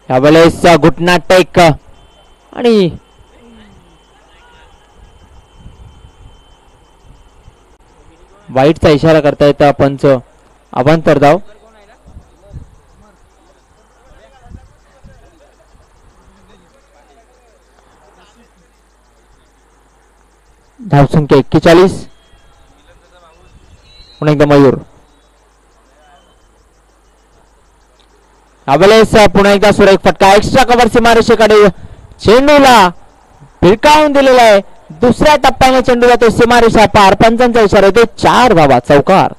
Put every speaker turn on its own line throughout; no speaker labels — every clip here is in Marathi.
यावेळेस घुटना टेक आणि वाईटचा इशारा करतायत पंच. अवांतर धाव. धावसंख्या 41. पुन्हा एकदा मयूर. यावेळेस पुन्हा एकदा सुरेख फटका. एक्स्ट्रा कव्हर सीमारेषेकडे चेंडूला भिरकावून दिलेला आहे. दुसऱ्या टप्प्याने चेंडूला तो सीमारेषा पार. पंचांचा इशारा येतो. 4 धावा. चौकार.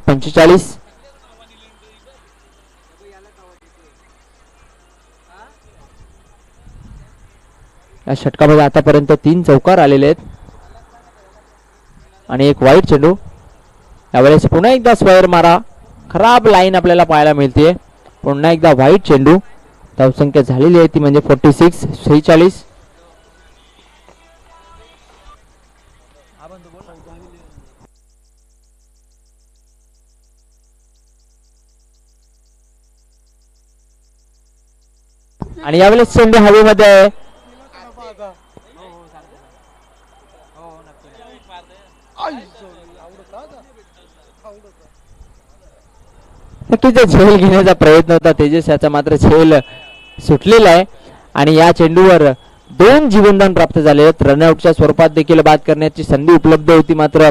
पंचेचाळीस. या षटकामध्ये आतापर्यंत 3 चौकार आलेले आहेत आणि एक वाईट चेंडू. यावेळेस पुन्हा एकदा स्क्वेअर मारा. खराब लाईन आपल्याला पाहायला मिळते. पुन्हा एकदा वाईट चेंडू. धावसंख्या झालेली आहे ती म्हणजे 46. 46. आणि यावेळेस चेंडू हवेमध्ये आहे. नक्कीच झेल घेण्याचा प्रयत्न होता तेजस याचा, मात्र झेल सुटलेला आहे आणि या चेंडूवर 2 जीवनदान प्राप्त झाले आहेत. रनआउटच्या स्वरूपात देखील बाद करण्याची संधी उपलब्ध होती, मात्र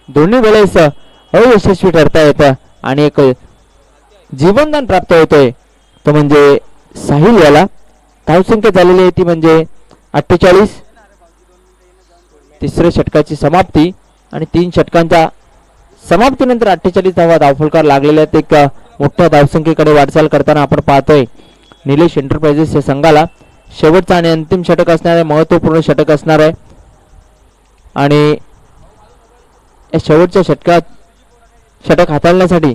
दोन्ही वेळेस अयशस्वी ठरता येतं आणि एक जीवनदान प्राप्त होतोय तो म्हणजे साहिल याला. धावसंख्या झालेली आहे ती म्हणजे 48. तिसऱ्या षटकाची समाप्ती आणि 3 षटकांच्या समाप्तीनंतर 48 धावा धावफलकार लागलेल्या आहेत. एक मोठ्या धावसंख्येकडे वाटचाल करताना आपण पाहतोय निलेश एंटरप्राइजेस या संघाला शेवटचा आणि अंतिम षटक असणार आहे, महत्वपूर्ण षटक असणार आहे आणि या शेवटच्या षटक हाताळण्यासाठी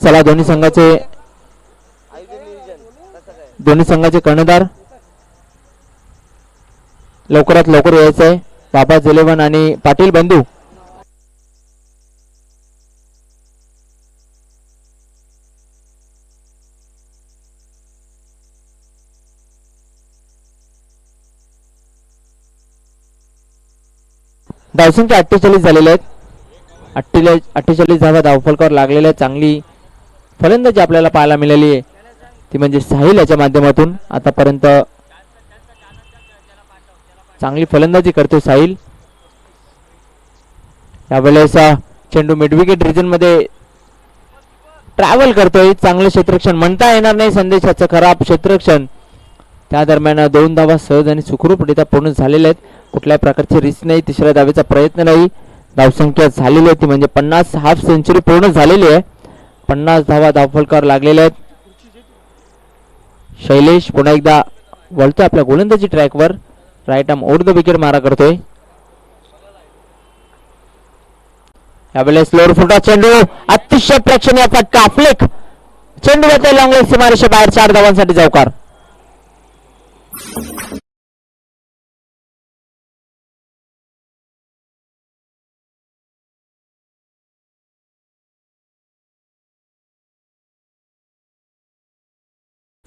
चला दोन्ही संघाचे कर्णधार लवकरात लवकर यायचं आहे. बाबा जेलेवन आणि पाटील बंधू. धावसंख्या 48 झालेले आहेत. 48 धावा धावफलकावर लागलेल्या आहेत. चांगली फलंदाजी आपल्याला पाहायला मिळाली आहे ती म्हणजे साहिल याच्या माध्यमातून. आतापर्यंत चांगली फलंदाजी करतोय साहिल. यावेळेस चेंडू मिडविकेट रिजन मध्ये ट्रॅव्हल करतोय. चांगलं क्षेत्ररक्षण म्हणता येणार नाही संदेशाचं, खराब क्षेत्ररक्षण. त्या दरम्यान 2 धावा सहज आणि सुखरूपरित्या पूर्ण झालेल्या आहेत. कुठल्याही प्रकारची रिस्क नाही, तिसऱ्या धावेचा प्रयत्न नाही. धावसंख्या झालेली आहे ती म्हणजे 50. हाफ सेंचुरी पूर्ण झालेली आहे. 50 धावा धावफलकावर लागलेल्या आहेत. शैलेश पुन्हा एकदा वळतोय आपल्या गोलंदाजी ट्रॅकवर. Right arm over the wicket मारा करतोय. यावेळेस लोअर फुटा चेंडू, अतिशय प्रेक्षणीय फटका. फ्लिक चेंडू येतोय लॉंग लेग सीमारेषे बाहेर. 4 धावांसाठी चौकार.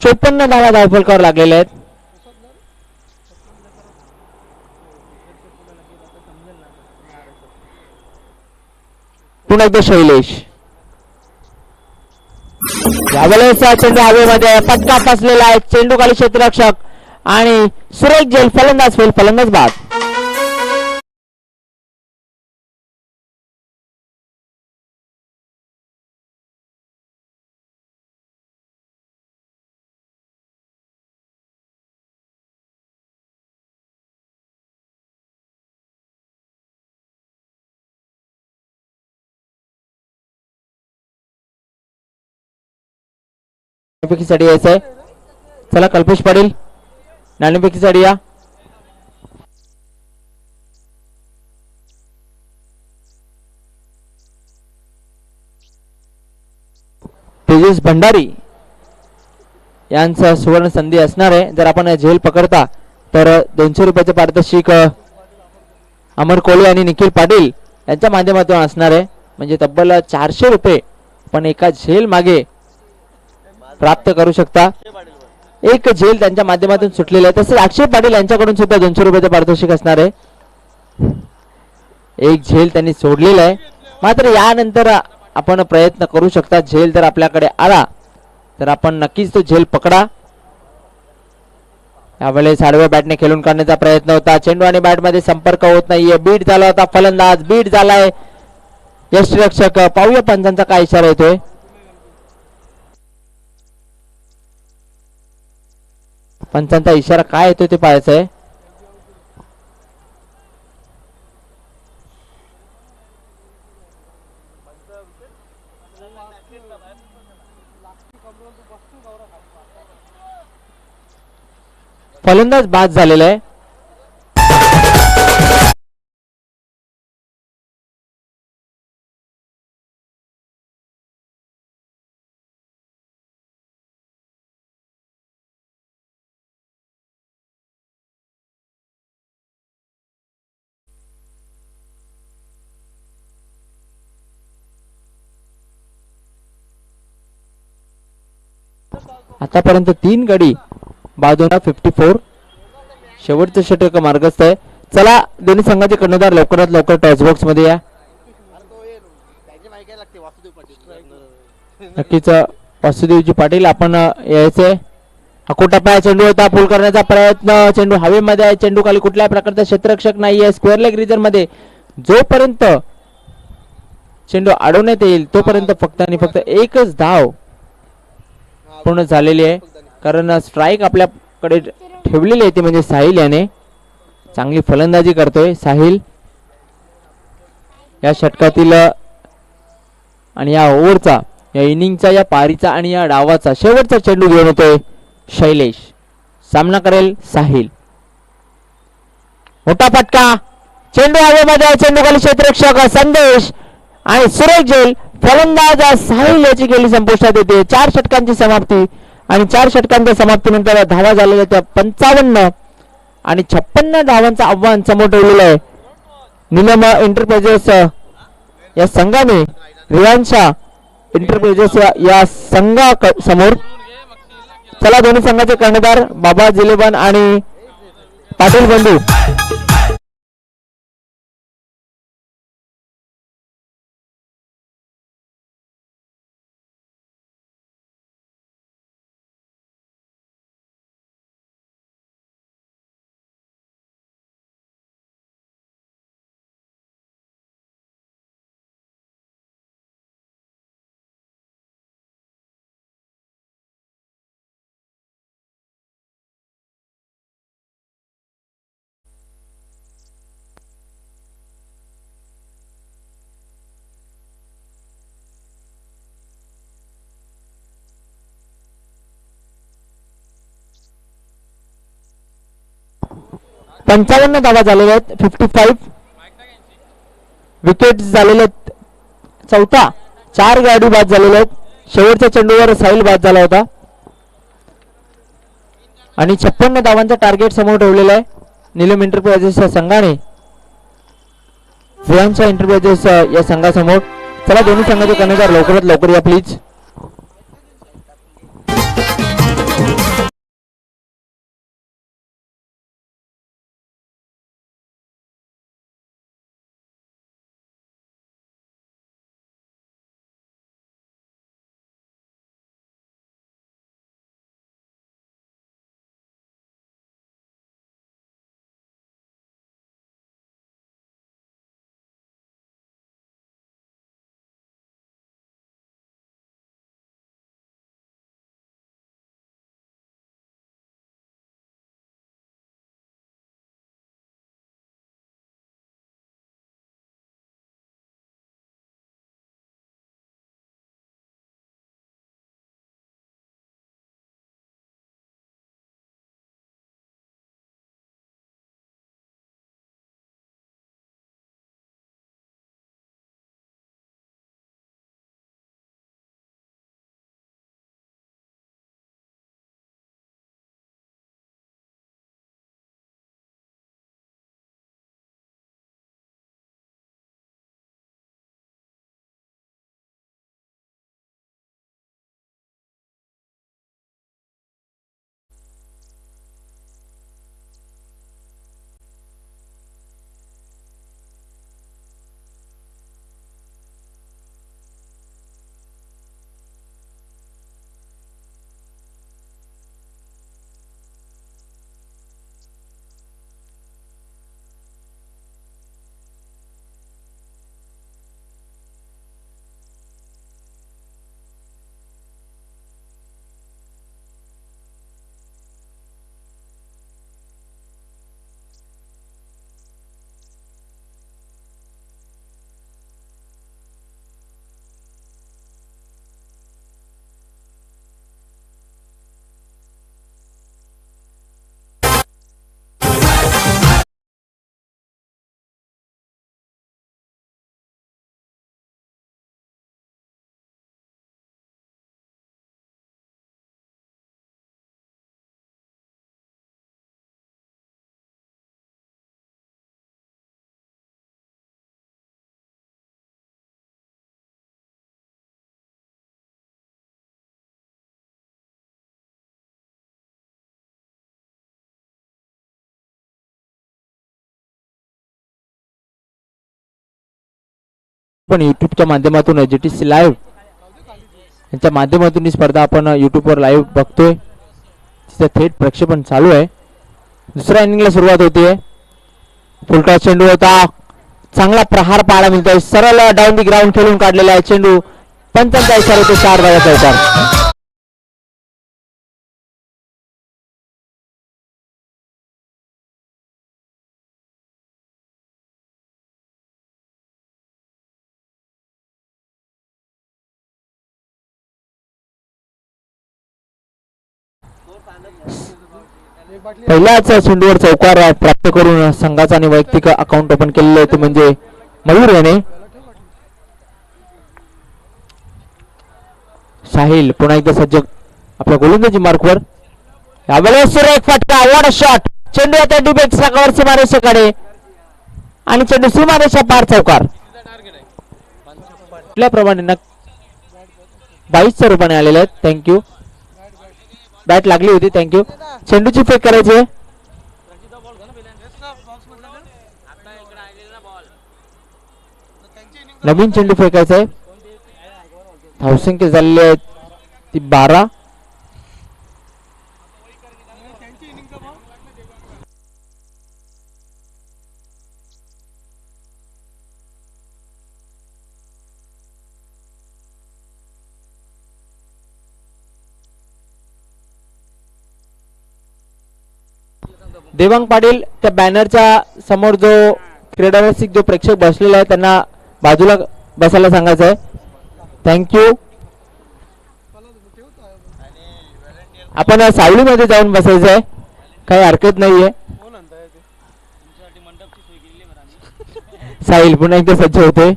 चोपन्न धावा धावफलकावर लागलेले आहेत. पुन्हा एकदा शैलेश. यावेळेस चेंडू हवेमध्ये, फटका फसलेला आहे. चेंडू खाली क्षेत्ररक्षक आणि सुरेख जेल फलंदाज फेल, फलंदाज बाद. साठी यायचंय. चला कल्पेश पाटील. नाणेफेकीचा अडिया. तेजस भंडारी यांचा सुवर्ण संधी असणार आहे. जर आपण झेल पकडता तर 200 रुपयाचे पारितोषिक अमर कोळी आणि निखिल पाटील यांच्या माध्यमातून असणार आहे. म्हणजे तब्बल 400 रुपये पण एका झेल मागे प्राप्त करू शकता. एक झेल त्यांच्या माध्यमातून सुटलेला आहे. तसेच अक्षय पाटील यांच्याकडून सुद्धा 200 रुपयाचे पारितोषिक असणार आहे. एक झेल त्यांनी सोडलेला आहे. मात्र यानंतर आपण प्रयत्न करू शकता. झेल जर आपल्याकडे आला तर आपण नक्कीच तो झेल पकडा. यावेळेस आडव्या बॅटने खेळून काढण्याचा प्रयत्न होता. चेंडू आणि बॅट मध्ये संपर्क होत नाहीये. बीट झाला होता फलंदाज, बीट झालाय यष्टिरक्षक. पाहूया पंचांचा काय इशारा येतोय. पंचांचा इशारा काय येतोय ते पाहायचं आहे. फलंदाज बाद झालेला आहे. आतापर्यंत 3 गडी बाजूला 54. शेवटचं षटक मार्गस्थ आहे. चला दोन्ही संघाचे कर्णधार लवकरात लवकर टॉस बॉक्स मध्ये या. नक्कीच वासुदेवजी पाटील आपण यायचे. अकोटापाय चेंडू होता. पूल करण्याचा प्रयत्न. चेंडू हवेमध्ये आहे. चेंडू खाली कुठल्याही प्रकारचा क्षेत्ररक्षक नाहीये. स्क्वेअर लेग रिजन मध्ये जोपर्यंत चेंडू अडवण्यात येईल तोपर्यंत फक्त आणि फक्त एकच धाव पूर्ण झालेली आहे. कारण स्ट्राईक आपल्याकडे ठेवलेली आहे ती म्हणजे साहिल याने. चांगली फलंदाजी करतोय साहिल. या षटकातील आणि या ओव्हरचा, या इनिंगचा, या पारीचा आणि या डावाचा शेवटचा चेंडू घेऊन येतोय शैलेश. सामना करेल साहिल. मोठा फटका. चेंडू हवेमध्ये. चेंडू खाली क्षेत्ररक्षक संदेश आणि सुरेश झेल. फलंदाज साहिल याची गेली संपुष्टात येते. 4 षटकांची समाप्ती आणि 4 षटकांच्या समाप्तीनंतर धावा झालेल्या त्या 55 आणि 56 धावांचं आव्हान समोर ठेवलेलं आहे निलम एंटरप्राइजेस या संघाने. रियांशा एंटरप्राइजेस या संघा समोर. चला दोन्ही संघाचे कर्णधार बाबा जिलेबन आणि पाटील बंधू पंचावन्न धावा झालेल्या आहेत. 55 विकेट झालेले आहेत. चौथा 4 गाडी बाद झालेल्या आहेत. शेवटच्या चेंडूवर साहिल बाद झाला होता आणि 56 धावांचा टार्गेट समोर ठेवलेला आहे निलम एंटरप्राइजेसच्या संघाने रियांशा एंटरप्राइजेस या संघासमोर. चला दोन्ही संघाचे कर्णधार लवकरात लवकर या प्लीज. पण युट्यूबच्या माध्यमातून GTC लाईव्ह यांच्या माध्यमातून ही स्पर्धा आपण युट्यूबवर लाईव्ह बघतोय. तिचं थेट प्रक्षेपण चालू आहे. दुसऱ्या इनिंगला सुरुवात होतीये. फुलटॉस चेंडू होता. चांगला प्रहार पाहायला मिळतोय. सरळ डाऊन दी ग्राउंड खेळून काढलेला आहे चेंडू. पंचांचा इशारा होतो 4 धावाचा चौकार. पहिल्याच चेंडूवर चौकार प्राप्त करून संघाचा आणि वैयक्तिक अकाउंट ओपन केलेलं आहे ते म्हणजे मयूर याने. साहिल पुन्हा एकदा सज्ज आपल्या गोलंदाजी मार्कवर. यावेळेस एक फटका. What shot. चेंडू आता डिबेट सागावर सीमारेषेकडे आणि चेंडू सीमारेषा पार चौकार. कुठल्याप्रमाणे 22च्या रूपाने आलेले आहेत. थँक्यू. बॅट लागली होती. थँक्यू. चेंडूची फेक करायची आहे. नवीन चेंडू फेकायचा आहे. धावसंख्या झालेली आहे ती 12. देवांग पाटील त्या बॅनरच्या समोर जो क्रीडा रसिक जो प्रेक्षक बसलेला आहे त्यांना बाजूला बसायला सांगायचं आहे. थँक्यू. आपण सावलीमध्ये जाऊन बसायचं आहे. काही हरकत नाहीये. साहिल पुन्हा एकदा सज्ज होते.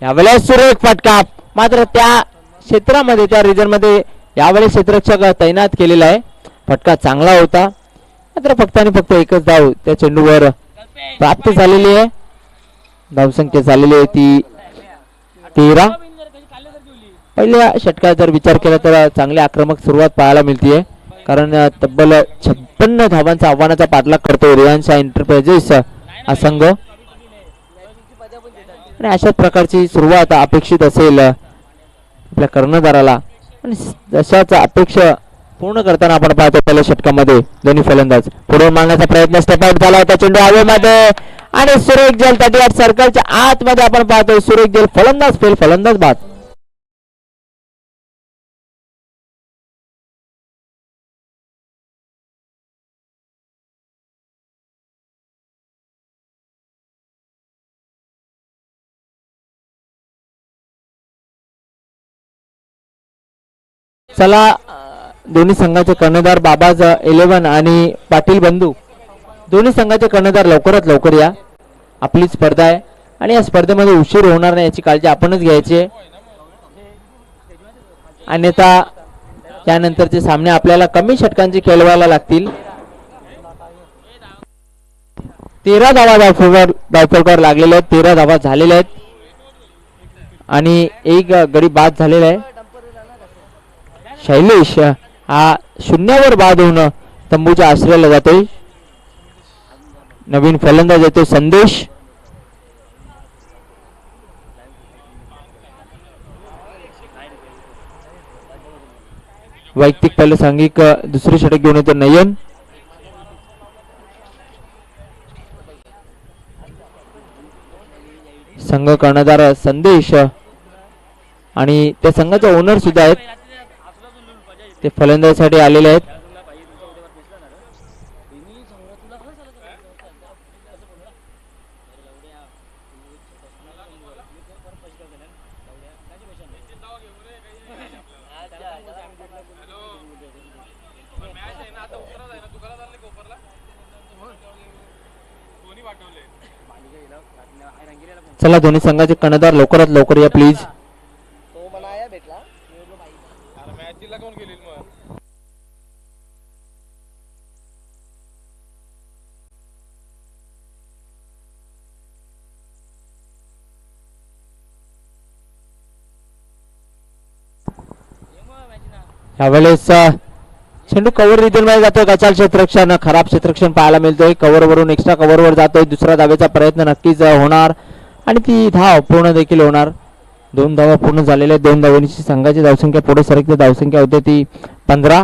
यावेळेस सुरेख फटका. मात्र त्या क्षेत्रामध्ये त्या रिजन मध्ये यावेळेस क्षेत्ररक्षक तैनात केलेला आहे. फटका चांगला होता. मात्र फक्त आणि फक्त एकच धाव त्या चेंडूवर प्राप्त झालेली आहे. धावसंख्या झालेली आहे ती 13. पहिल्या षटकात जर विचार केला तर चांगली आक्रमक सुरुवात पाहायला मिळते. कारण तब्बल 56 धावांचा आव्हानाचा पाठलाग करतो रिलायन्स एंटरप्राइजेस हा संघ. आणि अशाच प्रकारची सुरुवात अपेक्षित असेल आपल्या कर्णधाराला. आणि जशाच अपेक्षा पूर्ण करताना आपण पाहतो पहिल्या षटकामध्ये दोन्ही फलंदाज पुढे मारण्याचा प्रयत्न स्टेप आउट झाला होता. चेंडू हवेमध्ये आणि सुरेख जल 38 सर्कलच्या आतमध्ये आपण पाहतोय. सुरेख जल फलंदाज फेल फलंदाज बाद. चला दोन्ही संघाचे कर्णधार बाबाज 11 आणि पाटील बंधू दोन्ही संघाचे कर्णधार लवकरात लवकर या. आपली स्पर्धा आहे आणि या स्पर्धेमध्ये उशीर होणार नाही याची काळजी आपणच घ्यायची आहे. अन्यथा त्यानंतरचे सामने आपल्याला कमी षटकांचे खेळवायला लागतील. 13 धावा धावफलकावर लागलेल्या आहेत. 13 धावा झालेल्या आहेत आणि एक गडी बाद झालेला आहे. शैलेश हा शून्यावर बाद होऊन तंबूच्या आश्रयाला जातोय. नवीन फलंदाज येतोय संदेश. वैयक्तिक पहिलं सांघिक दुसरी षटक घेऊन येतो नयन. संघ कर्णधार संदेश आणि त्या संघाचे ओनर सुद्धा आहेत. ते फलंदाजीसाठी आलेले आहेत. चला दोन्ही संघाचे कर्णधार लवकरात लवकर या प्लीज. यावेळेस चेंडू कव्हर रिजन मध्ये जातोय, गचाल क्षेत्ररक्षण, खराब क्षेत्ररक्षण पाहायला मिळतोय. कव्हर वरून एक्स्ट्रा कव्हर वर जातोय. दुसरा धावेचा प्रयत्न नक्कीच होणार आणि ती धाव पूर्ण देखील होणार. 2 धावा पूर्ण झालेल्या. 2 धावांची संघाची धावसंख्या पुढे सरकते. धावसंख्या होते ती 15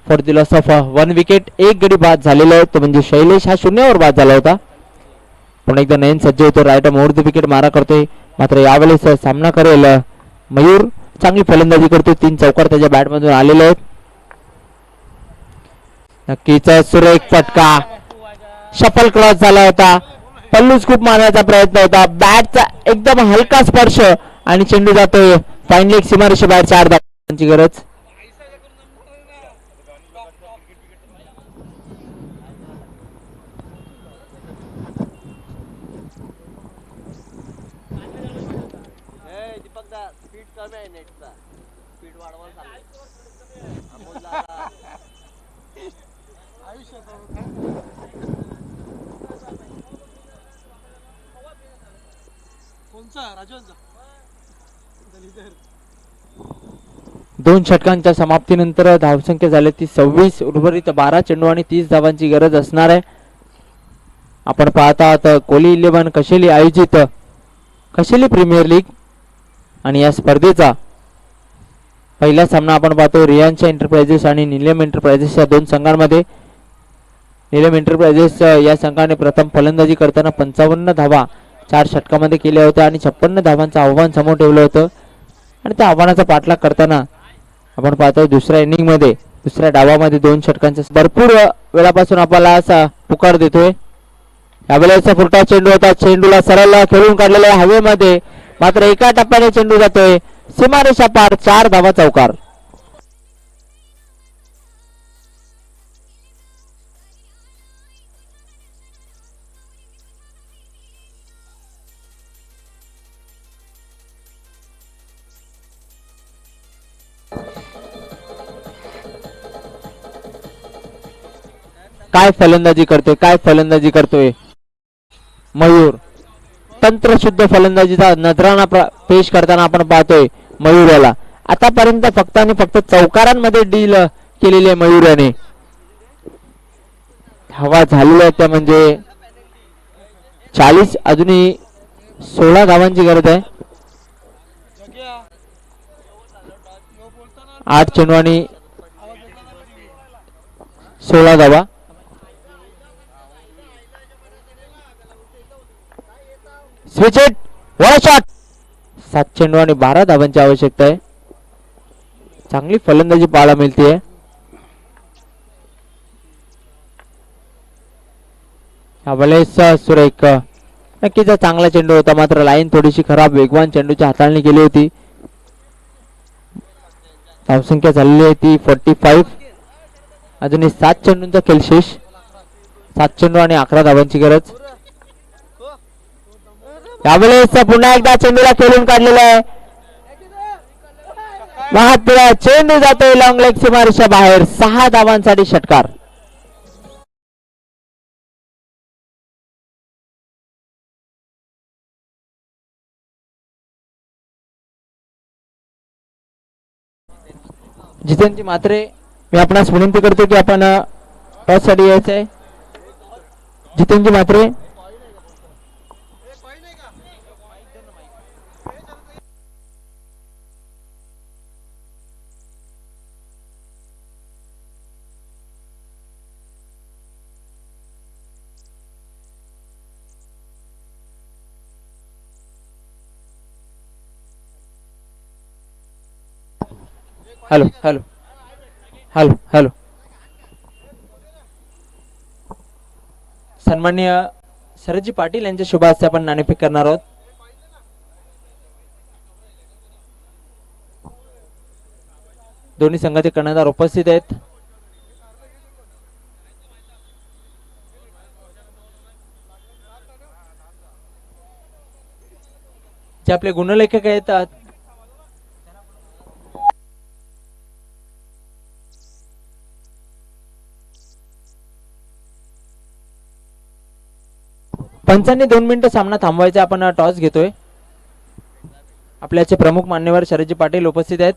for the loss of 1 wicket. एक गडी बाद झालेला आहे तो म्हणजे शैलेश हा शून्यावर बाद झाला होता. पुन्हा एकदा नयन सज्ज होतो. राईट ओव्हर द विकेट मारा करतोय. मात्र यावेळेस सामना करेल मयूर. चांगली फलंदाजी करतोय. 3 चौकार त्याच्या बॅट मधून आलेले आहेत. नक्कीच सुरेख फटका. शफल क्रॉस झाला होता. पल्लू स्कूप मारण्याचा प्रयत्न होता. बॅटचा एकदम हलका स्पर्श आणि चेंडू जातोय फाईन लेग सीमारेषे बाहेर. 4 धावांची गरज. दोन षटकांच्या समाप्तीनंतर धावसंख्या झाली ती 26. उर्वरित 12 चेंडू आणि 30 धावांची गरज असणार आहे. आपण पाहत आहात कोहली 11 कशेली आयोजित कशेली प्रीमियर लीग आणि या स्पर्धेचा पहिला सामना आपण पाहतो रियांशा एंटरप्राइजेस आणि नीलम एंटरप्राइजेस या 2 संघांमध्ये. नीलम एंटरप्राइजेस या संघाने प्रथम फलंदाजी करताना 55 धावा 4 षटकामध्ये केल्या होत्या आणि 56 धावांचं आव्हान समोर ठेवलं होतं. आणि त्या आव्हानाचा पाठलाग करताना आपण पाहतो दुसऱ्या इनिंग मध्ये दुसऱ्या डावामध्ये 2 षटकांचा भरपूर वेळापासून आपल्याला असा पुकार देतोय. यावेळेचा फुटा चेंडू होता. चेंडूला सरळ खेळून काढलेला आहे हवेमध्ये. मात्र एका टप्प्याने चेंडू जातोय सीमारेषा पार. 4 धावा चौकार. काय फलंदाजी करतोय, काय फलंदाजी करतोय मयूर. तंत्रशुद्ध फलंदाजीचा नजराणा पेश करताना आपण पाहतोय मयूर याला. आतापर्यंत फक्त आणि फक्त चौकारांमध्ये डील केलेली आहे मयूर याने. हवा झालेल्या आहेत त्या म्हणजे 40. अजूनही 16 धावांची गरज आहे. 8 चेंडू आणि 16 धावा. Switch it. One shot. 7 चेंडू आणि 12 धावांची आवश्यकता आहे. चांगली फलंदाजी पाहायला मिळते. यावेळेस सुरेख नक्कीच चांगला चेंडू होता. मात्र लाईन थोडीशी खराब. वेगवान चेंडूची हाताळणी केली होती. धावसंख्या झालेली आहे ती 45. अजूनही 7 चेंडूंचा खेळ शेष. 7 चेंडू आणि 11 धावांची गरज. यावेळेस पुन्हा एकदा चेंडूला खेळून काढलेला आहे. महात्मा चेंडू जातोय लॉंग लेग सीमारेषा बाहेर. 6 धावांसाठी षटकार. जितेंद्र म्हात्रे मी आपणास विनंती करतो की आपण टॉस साठी यायचं आहे. Jitendra Mhatre. Hello hello hello hello. सन्माननीय शरदजी पाटील यांच्या शुभ हस्ते आपण नाणेफेक करणार आहोत. दोन्ही संघाचे कर्णधार उपस्थित आहेत. जे आपले गुणलेखक आहेत पंचांनी 2 मिनिटं सामना थांबवायचा. आपण टॉस घेतोय. आपल्याचे प्रमुख मान्यवर शरदजी पाटील उपस्थित आहेत.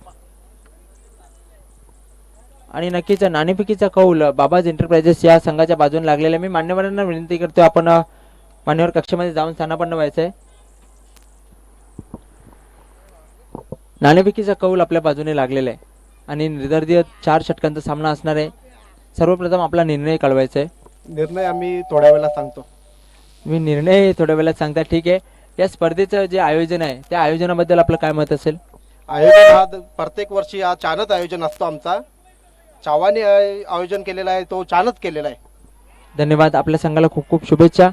आणि नक्कीच नाणेफेकीचा कौल बाबाज एंटरप्राइजेस या संघाच्या बाजूने लागलेला आहे. मी मान्यवरांना विनंती करतो आपण मान्यवर कक्षामध्ये जाऊन स्थानापन्न व्हायचं आहे. नाणेफेकीचा कौल आपल्या बाजूने लागलेला आहे आणि निर्धारित 4 षटकांचा सामना असणार आहे. सर्वप्रथम आपला निर्णय कळवायचा आहे.
निर्णय आम्ही थोड्या वेळा सांगतो.
मी निर्णय थोड्या वेळात सांगता, ठीक आहे. या स्पर्धेचं जे आयोजन आहे त्या आयोजनाबद्दल आपलं काय मत असेल?
आयोजन हा प्रत्येक वर्षी हा छानच आयोजन असतो आमचा. चावाने आयोजन केलेला आहे, तो छानच केलेला आहे.
धन्यवाद. आपल्या संघाला खूप खूप शुभेच्छा.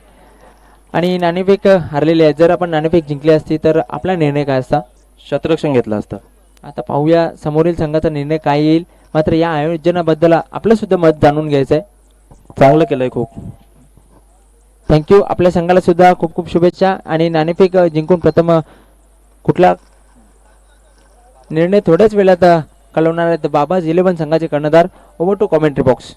आणि नाणेफेक हरलेले आहे, जर आपण नाणेफेक जिंकली असती तर आपला निर्णय काय असता?
शतरक्षण घेतला असता.
आता पाहूया समोरील संघाचा निर्णय काय येईल. मात्र या आयोजनाबद्दल आपलं सुद्धा मत जाणून घ्यायचं आहे.
चांगलं केलंय खूप.
थँक्यू. आपल्या संघाला सुद्धा खूप खूप शुभेच्छा. आणि नाणेफेक जिंकून प्रथम कुठला निर्णय थोड्याच वेळात कळवणार आहेत बाबाज 11 संघाचे कर्णधार. Over to commentary box.